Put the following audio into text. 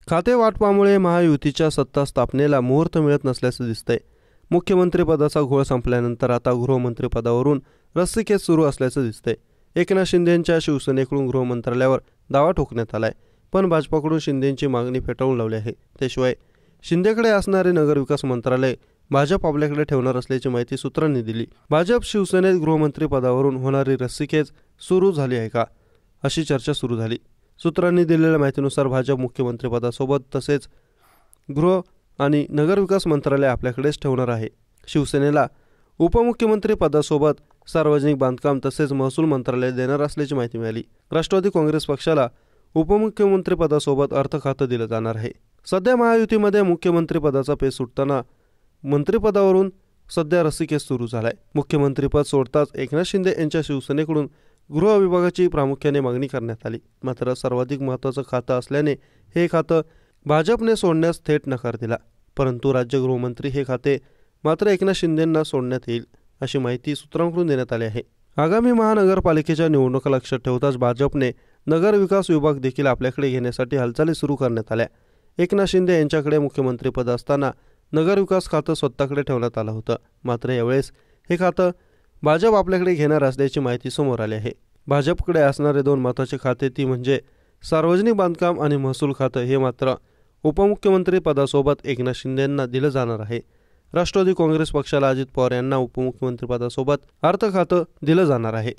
खाते वाटपामुळे महायुतीच्या सत्ता स्थापनेला मुहूर्त मिळत नसल्याचं दिसतंय। मुख्यमंत्रीपदाचा घोळ संपल्यानंतर आता गृहमंत्रीपदावरून रस्सीखेच सुरू असल्याचं दिसतंय। एकनाथ शिंदेंच्या शिवसेनेकडून गृहमंत्रालयावर दावा ठोकण्यात आलाय, पण भाजपाकडून शिंदेंची मागणी फेटाळून लावली आहे। त्याशिवाय शिंदेकडे असणारे नगरविकास मंत्रालय भाजप आपल्याकडे ठेवणार असल्याची माहिती सूत्रांनी दिली। भाजप शिवसेनेत गृहमंत्रीपदावरून होणारी रस्सीखेच सुरू झाली आहे का, अशी चर्चा सुरू झाली। सूत्रांनी दिलेल्या माहितीनुसार भाजप मुख्यमंत्रीपदासोबत तसेच गृह आणि नगरविकास मंत्रालय आपल्याकडेच ठेवणार आहे। शिवसेनेला उपमुख्यमंत्री पदासोबत सार्वजनिक बांधकाम तसेच महसूल मंत्रालय देणार असल्याची माहिती मिळाली। राष्ट्रवादी काँग्रेस पक्षाला उपमुख्यमंत्री पदासोबत अर्थ खातं दिलं जाणार आहे। सध्या महायुतीमध्ये मुख्यमंत्री पदाचा पेच सुटताना मंत्रिपदावरून सध्या रस्सीखेच सुरू झालाय। मुख्यमंत्रीपद सोडताच एकनाथ शिंदे यांच्या शिवसेनेकडून गृह विभागाची प्रामुख्याने मागणी करण्यात आली। मात्र सर्वाधिक महत्त्वाचं खातं असल्याने हे खातं भाजपने सोडण्यास थेट नकार दिला, परंतु राज्य गृहमंत्री हे खाते मात्र एकनाथ शिंदेंना सोडण्यात येईल, अशी माहिती सूत्रांकडून देण्यात आली आहे। आगामी महानगरपालिकेच्या निवडणुका लक्षात ठेवताच भाजपने नगरविकास विभाग देखील आपल्याकडे घेण्यासाठी हालचाली सुरू करण्यात आल्या। एकनाथ शिंदे यांच्याकडे मुख्यमंत्रीपद असताना नगरविकास खातं स्वतःकडे ठेवण्यात आलं होतं, मात्र यावेळेस हे खातं भाजप आपल्याकडे घेणार असल्याची माहिती समोर आली आहे। भाजपकडे असणारे दोन महत्त्वाचे खाते ती म्हणजे सार्वजनिक बांधकाम आणि महसूल खातं हे मात्र उपमुख्यमंत्री पदासोबत एकनाथ शिंदेंना दिलं जाणार आहे। राष्ट्रवादी काँग्रेस पक्षाला अजित पवार यांना उपमुख्यमंत्री पदासोबत अर्थ खातं दिलं जाणार आहे।